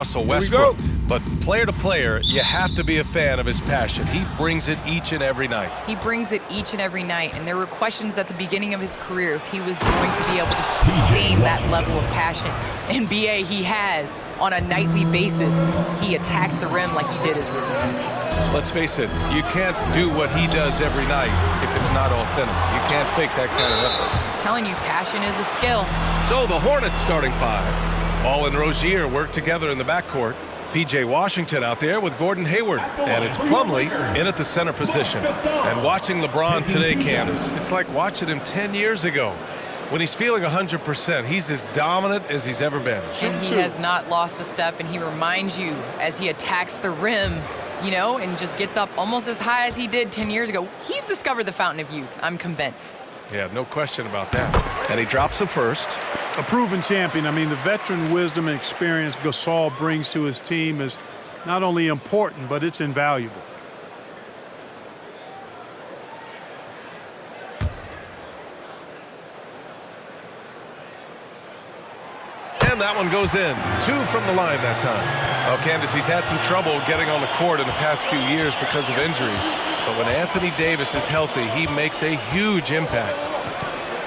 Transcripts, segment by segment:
Russell Westbrook. But player to player, you have to be a fan of his passion. He brings it each and every night. He brings it each and every night. And there were questions at the beginning of his career if he was going to be able to sustain that level of passion. And BA, he has on a nightly basis. He attacks the rim like he did his rookie season. Let's face it, you can't do what he does every night if it's not authentic. You can't fake that kind of effort. I'm telling you, passion is a skill. So the Hornets starting five. Ball and Rozier work together in the backcourt. P.J. Washington out there with Gordon Hayward. And it's Plumlee in at the center position. And watching LeBron today, Candace, it's like watching him 10 years ago. When he's feeling 100%, he's as dominant as he's ever been. And he has not lost a step, and he reminds you as he attacks the rim, you know, and just gets up almost as high as he did 10 years ago. He's discovered the fountain of youth. I'm convinced. Yeah, no question about that. And he drops it first. A proven champion. I mean, the veteran wisdom and experience Gasol brings to his team is not only important, but it's invaluable. And that one goes in. 2 from the line that time. Oh, Candace, he's had some trouble getting on the court in the past few years because of injuries. But when Anthony Davis is healthy, he makes a huge impact.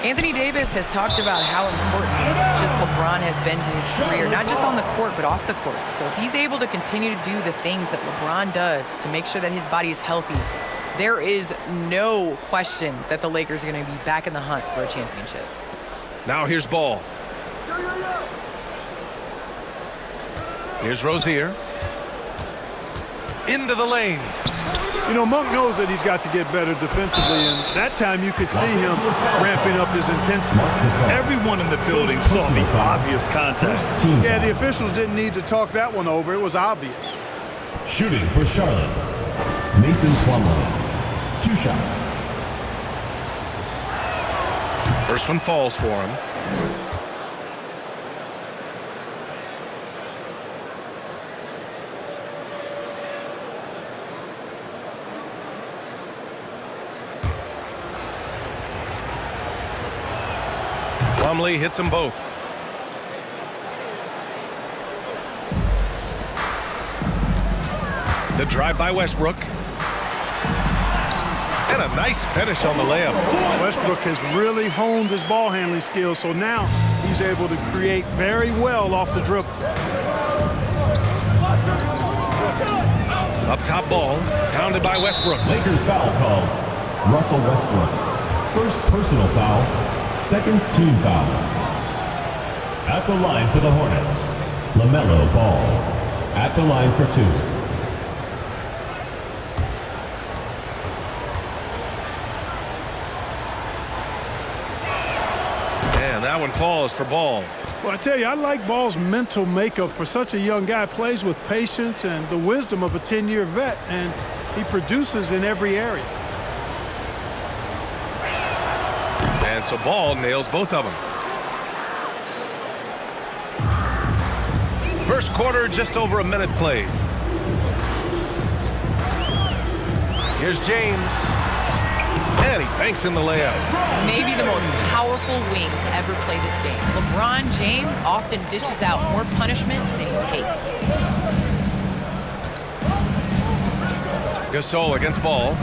Anthony Davis has talked about how important just LeBron has been to his career, not just on the court, but off the court. So if he's able to continue to do the things that LeBron does to make sure that his body is healthy, there is no question that the Lakers are going to be back in the hunt for a championship. Now here's Ball. Here's Rozier. Into the lane. You know, Monk knows that he's got to get better defensively, and that time you could see him ramping up his intensity. Everyone in the building saw the obvious contact. Yeah, the officials didn't need to talk that one over. It was obvious. Shooting for Charlotte, Mason Plumlee. 2 shots. First one falls for him. Plumlee hits them both. The drive by Westbrook. And a nice finish on the layup. Westbrook has really honed his ball handling skills, so now he's able to create very well off the dribble. Up top Ball, pounded by Westbrook. Lakers foul called. Russell Westbrook. First personal foul. Second team foul. At the line for the Hornets, LaMelo Ball. At the line for 2. And that one falls for Ball. Well, I tell you, I like Ball's mental makeup for such a young guy. Plays with patience and the wisdom of a 10-year vet, and he produces in every area. And so Ball nails both of them. First quarter, just over a minute played. Here's James. And he banks in the layup. Maybe the most powerful wing to ever play this game. LeBron James often dishes out more punishment than he takes. Gasol against Ball.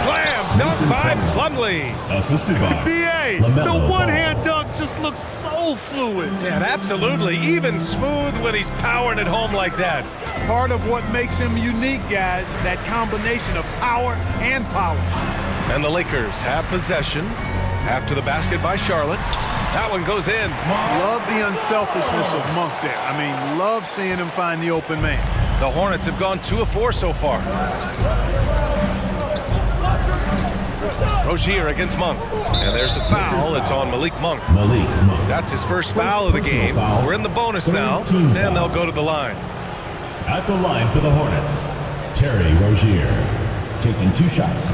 Slam! Dunk by Plumlee. Assisted by BA, the one-hand dunk just looks so fluid. Yeah, absolutely. Even smooth when he's powering it home like that. Part of what makes him unique, guys, that combination of power and polish. And the Lakers have possession after the basket by Charlotte. That one goes in. Love the unselfishness of Monk there. I mean, love seeing him find the open man. The Hornets have gone 2 of 4 so far. Rozier against Monk. And there's the foul. It's on Malik Monk. That's his first foul of the game. We're in the bonus now, and they'll go to the line. At the line for the Hornets, Terry Rozier, taking 2 shots.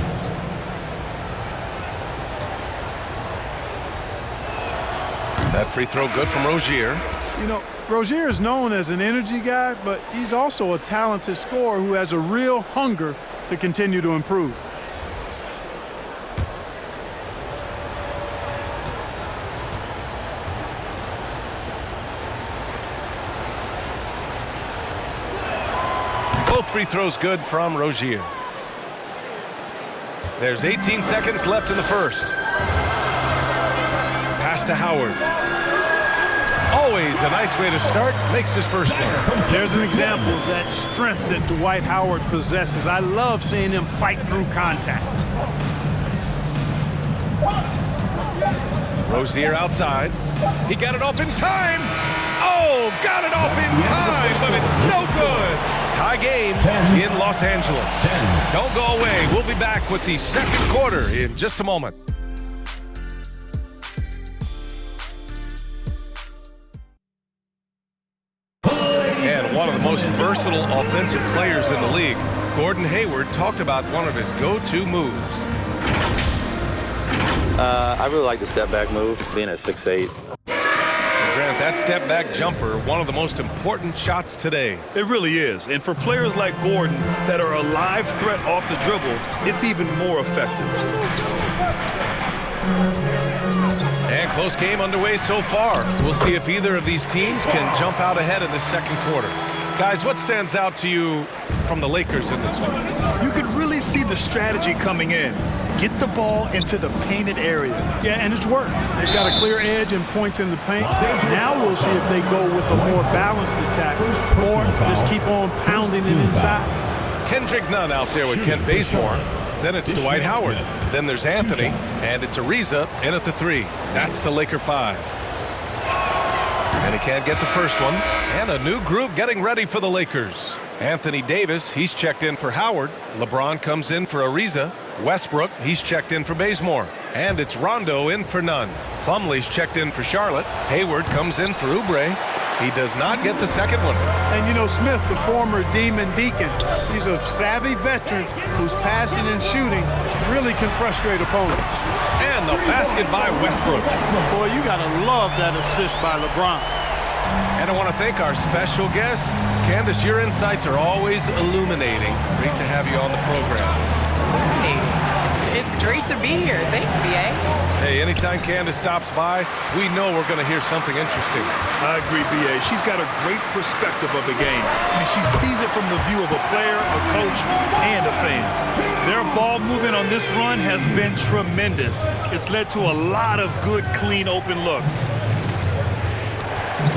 That free throw good from Rozier. You know, Rozier is known as an energy guy, but he's also a talented scorer who has a real hunger to continue to improve. Both free throws good from Rozier. There's 18 seconds left in the first. Pass to Howard. Always a nice way to start. Makes his first one. There's an example of that strength that Dwight Howard possesses. I love seeing him fight through contact. Rozier outside. He got it off in time. Oh, got it off in time, but it's no good. Tie game in Los Angeles. Don't go away. We'll be back with the second quarter in just a moment. And one of the most versatile offensive players in the league, Gordon Hayward, talked about one of his go-to moves. I really like the step-back move, being at 6'8". Grant, that step-back jumper, one of the most important shots today. It really is. And for players like Gordon that are a live threat off the dribble, it's even more effective. And close game underway so far. We'll see if either of these teams can jump out ahead in the second quarter. Guys, what stands out to you from the Lakers in this one? You could really see the strategy coming in. Get the ball into the painted area. Yeah, and it's worked. They've got a clear edge and points in the paint. Now we'll see if they go with a more balanced attack or just keep on pounding it inside. Kendrick Nunn out there with Kent Bazemore. Then it's Dwight Howard. Then there's Anthony, and it's Ariza in at the 3. That's the Laker 5. And he can't get the first one. And a new group getting ready for the Lakers. Anthony Davis, he's checked in for Howard. LeBron comes in for Ariza. Westbrook, he's checked in for Bazemore. And it's Rondo in for Nunn. Plumlee's checked in for Charlotte. Hayward comes in for Oubre. He does not get the second one. And you know, Smith, the former Demon Deacon, he's a savvy veteran whose passing and shooting really can frustrate opponents. And the basket by Westbrook. Boy, you gotta love that assist by LeBron. And I want to thank our special guest. Candace, your insights are always illuminating. Great to have you on the program. Illuminating. It's great to be here. Thanks, B.A. Hey, anytime Candace stops by, we know we're going to hear something interesting. I agree, B.A. She's got a great perspective of the game. I mean, she sees it from the view of a player, a coach, and a fan. Their ball movement on this run has been tremendous. It's led to a lot of good, clean, open looks.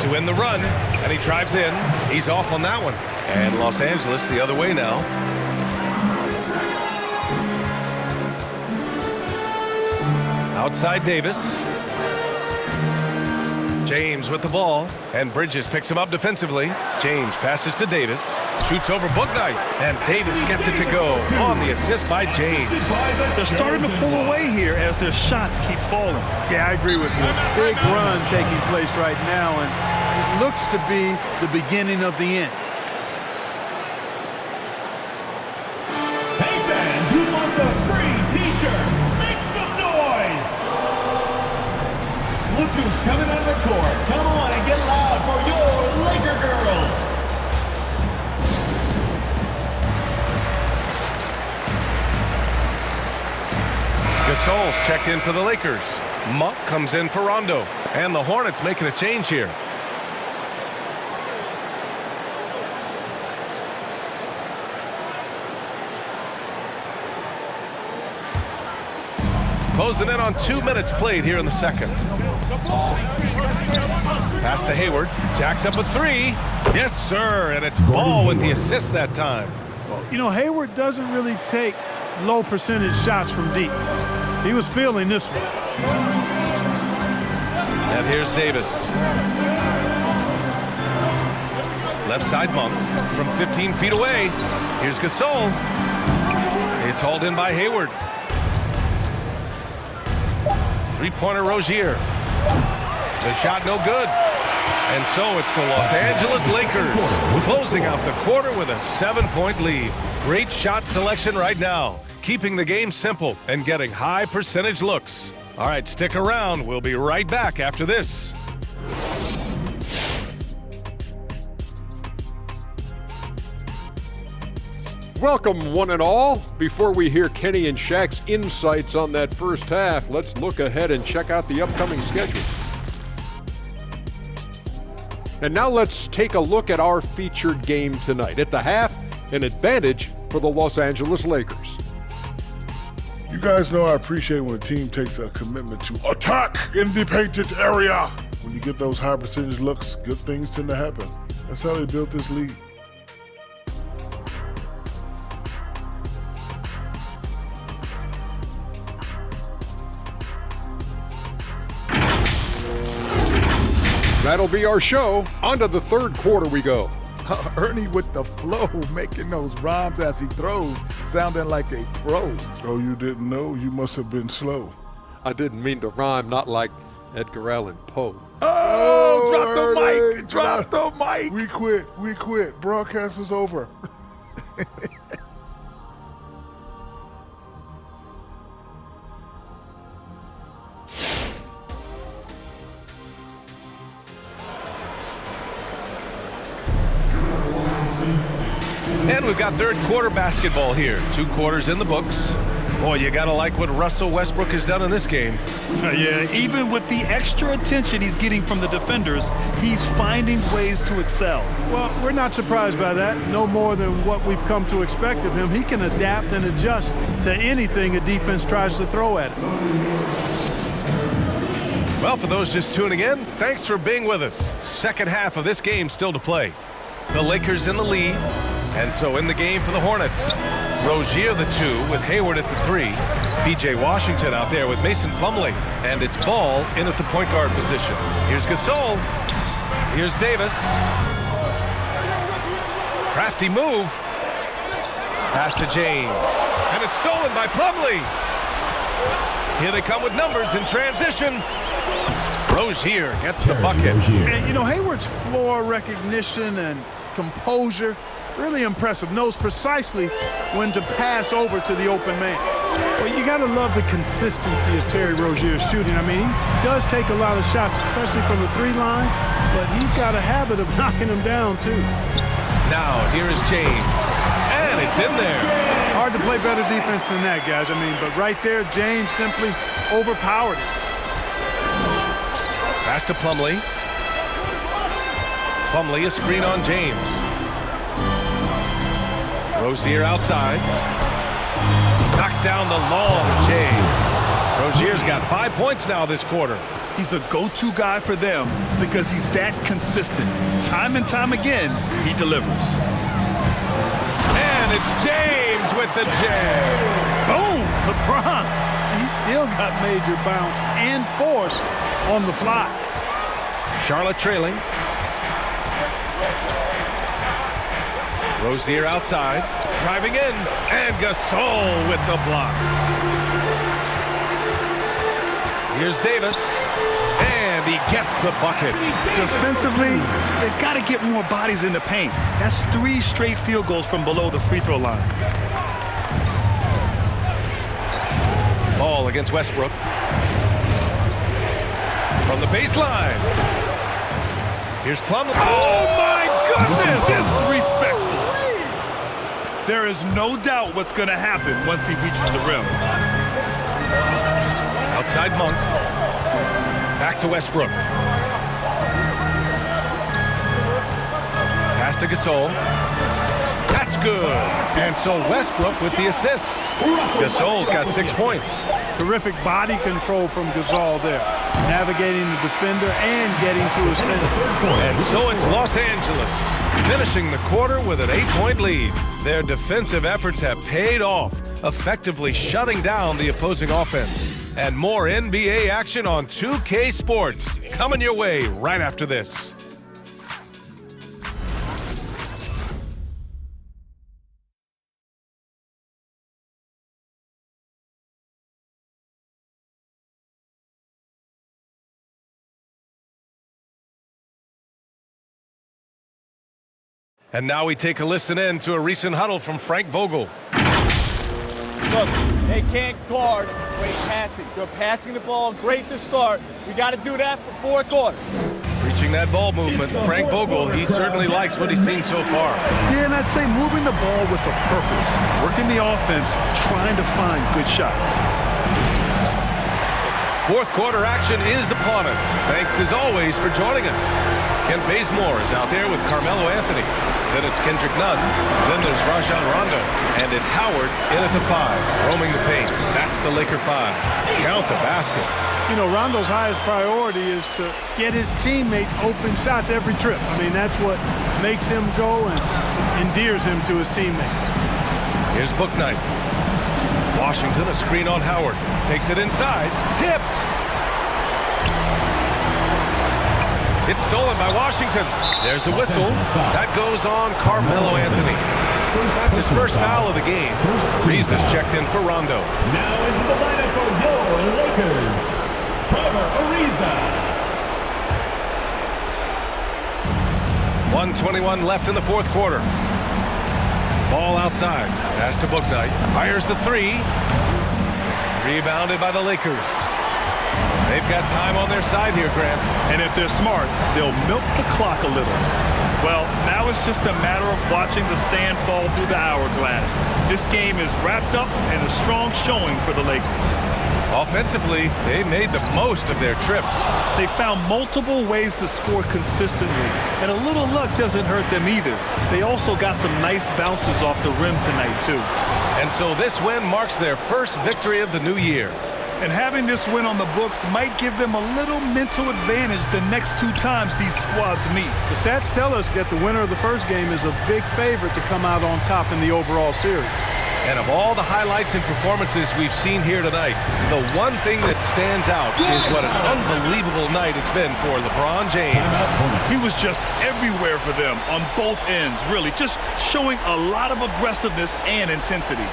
To win the run, and he drives in. He's off on that one. And Los Angeles the other way now. Outside Davis. James with the ball, and Bridges picks him up defensively. James passes to Davis, shoots over Bouknight, and Davis gets it to go on the assist by James. They're starting to pull away here as their shots keep falling. Yeah, I agree with you. Big run taking place right now, and it looks to be the beginning of the end. Hey fans, who wants a free t-shirt? Make some noise! Look who's coming out of the court. Come on and get loud for your Laker girls. Gasol's checked in for the Lakers. Monk comes in for Rondo. And the Hornets making a change here. Closing in on 2 minutes played here in the second. Pass to Hayward. Jacks up a 3. Yes, sir. And it's Ball with the assist that time. You know, Hayward doesn't really take low percentage shots from deep. He was feeling this one. And here's Davis. Left side Monk from 15 feet away. Here's Gasol. It's hauled in by Hayward. Three-pointer Rozier. The shot no good. And so it's the Los Angeles Lakers closing out the quarter with a 7-point lead. Great shot selection right now, keeping the game simple and getting high percentage looks. All right, stick around. We'll be right back after this. Welcome, one and all. Before we hear Kenny and Shaq's insights on that first half, let's look ahead and check out the upcoming schedule. And now let's take a look at our featured game tonight. At the half, an advantage for the Los Angeles Lakers. You guys know I appreciate when a team takes a commitment to attack in the painted area. When you get those high percentage looks, good things tend to happen. That's how they built this league. That'll be our show. On to the third quarter we go. Ernie with the flow, making those rhymes as he throws, sounding like a pro. Oh, you didn't know? You must have been slow. I didn't mean to rhyme, not like Edgar Allan Poe. Oh, drop the Ernie, mic, drop the mic. We quit. Broadcast is over. And we've got third quarter basketball here. 2 quarters in the books. Boy, you gotta like what Russell Westbrook has done in this game. Yeah, even with the extra attention he's getting from the defenders, he's finding ways to excel. Well, we're not surprised by that. No more than what we've come to expect of him. He can adapt and adjust to anything a defense tries to throw at him. Well, for those just tuning in, thanks for being with us. Second half of this game still to play. The Lakers in the lead, and so in the game for the Hornets. Rozier the 2 with Hayward at the 3. P.J. Washington out there with Mason Plumlee. And it's Ball in at the point guard position. Here's Gasol. Here's Davis. Crafty move. Pass to James. And it's stolen by Plumlee. Here they come with numbers in transition. Rozier gets the bucket. And, you know, Hayward's floor recognition and composure, really impressive. Knows precisely when to pass over to the open man. Well, you got to love the consistency of Terry Rozier's shooting. I mean, he does take a lot of shots, especially from the 3 line, but he's got a habit of knocking them down, too. Now, here is James. And it's in there. Hard to play better defense than that, guys. I mean, but right there, James simply overpowered it. Pass to Plumlee. Plumlee, a screen on James. Rozier outside. Knocks down the long J. Rozier's got 5 points now this quarter. He's a go-to guy for them because he's that consistent. Time and time again, he delivers. And it's James with the jam. Boom! LeBron. He's still got major bounce and force on the fly. Charlotte trailing. Rozier outside, driving in, and Gasol with the block. Here's Davis, and he gets the bucket. Defensively, they've got to get more bodies in the paint. That's 3 straight field goals from below the free throw line. Ball against Westbrook. From the baseline. Here's Plumlee. Oh, my goodness! Disrespectful. There is no doubt what's going to happen once he reaches the rim. Outside Monk. Back to Westbrook. Pass to Gasol. That's good. And so Westbrook with the assist. Gasol's got 6 points. Terrific body control from Gasol there. Navigating the defender and getting to his finish. And so it's Los Angeles finishing the quarter with an 8-point lead. Their defensive efforts have paid off, effectively shutting down the opposing offense. And more NBA action on 2K Sports coming your way right after this. And now we take a listen in to a recent huddle from Frank Vogel. Look, they can't guard great passing. They're passing the ball great to start. We got to do that for 4 quarters. Preaching that ball movement, Frank Vogel, he certainly likes what he's seen so far. Yeah, and I'd say moving the ball with a purpose, working the offense, trying to find good shots. Fourth quarter action is upon us. Thanks as always for joining us. Kent Bazemore is out there with Carmelo Anthony. Then it's Kendrick Nunn. Then there's Rajon Rondo. And it's Howard in at the 5, roaming the paint. That's the Laker 5. Count the basket. You know, Rondo's highest priority is to get his teammates open shots every trip. I mean, that's what makes him go and endears him to his teammates. Here's Bouknight. Washington, a screen on Howard. Takes it inside. Tipped. It's stolen by Washington. There's a whistle. That goes on Carmelo Anthony. That's his first foul of the game. Reeves is checked in for Rondo. Now into the lineup for your Lakers, Trevor Ariza. 1:21 left in the fourth quarter. Ball outside. Pass to Bouknight. Fires the 3. Rebounded by the Lakers. They've got time on their side here, Grant. And if they're smart, they'll milk the clock a little. Well, now it's just a matter of watching the sand fall through the hourglass. This game is wrapped up and a strong showing for the Lakers. Offensively, they made the most of their trips. They found multiple ways to score consistently, and a little luck doesn't hurt them either. They also got some nice bounces off the rim tonight, too. And so this win marks their first victory of the new year. And having this win on the books might give them a little mental advantage the next 2 times these squads meet. The stats tell us that the winner of the first game is a big favorite to come out on top in the overall series. And of all the highlights and performances we've seen here tonight, the one thing that stands out is what an unbelievable night it's been for LeBron James. He was just everywhere for them on both ends, really, just showing a lot of aggressiveness and intensity.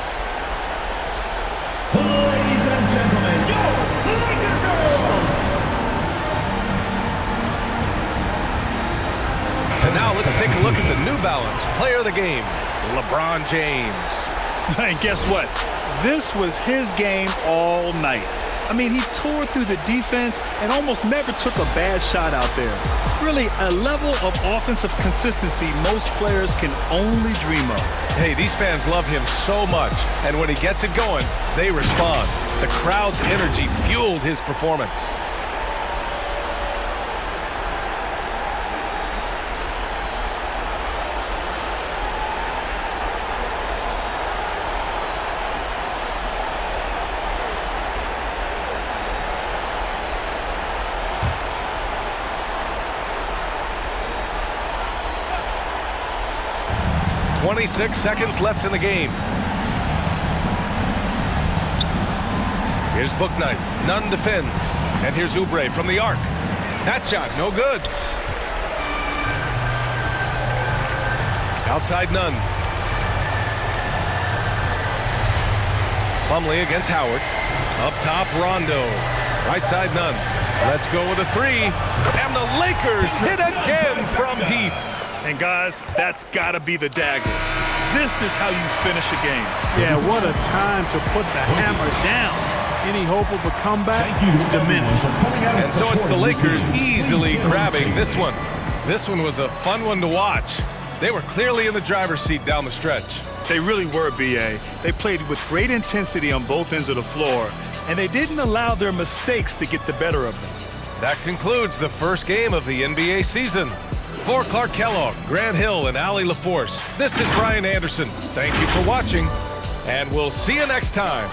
Ladies and gentlemen, your Laker girls. And now let's take a look at the New Balance player of the game, LeBron James. And guess what? This was his game all night. I mean, he tore through the defense and almost never took a bad shot out there. Really, a level of offensive consistency most players can only dream of. Hey, these fans love him so much, and when he gets it going, they respond. The crowd's energy fueled his performance. .26 seconds left in the game. Here's Bouknight. Nunn defends. And here's Oubre from the arc. That shot, no good. Outside Nunn. Plumlee against Howard. Up top, Rondo. Right side, Nunn. Let's go with a 3. And the Lakers hit again from deep. And guys, that's got to be the dagger. This is how you finish a game. Yeah, what a time to put the hammer down. Any hope of a comeback diminished. And so it's the Lakers easily grabbing this one. This one was a fun one to watch. They were clearly in the driver's seat down the stretch. They really were, B.A. They played with great intensity on both ends of the floor, and they didn't allow their mistakes to get the better of them. That concludes the first game of the NBA season. For Clark Kellogg, Grant Hill, and Allie LaForce, this is Brian Anderson. Thank you for watching, and we'll see you next time.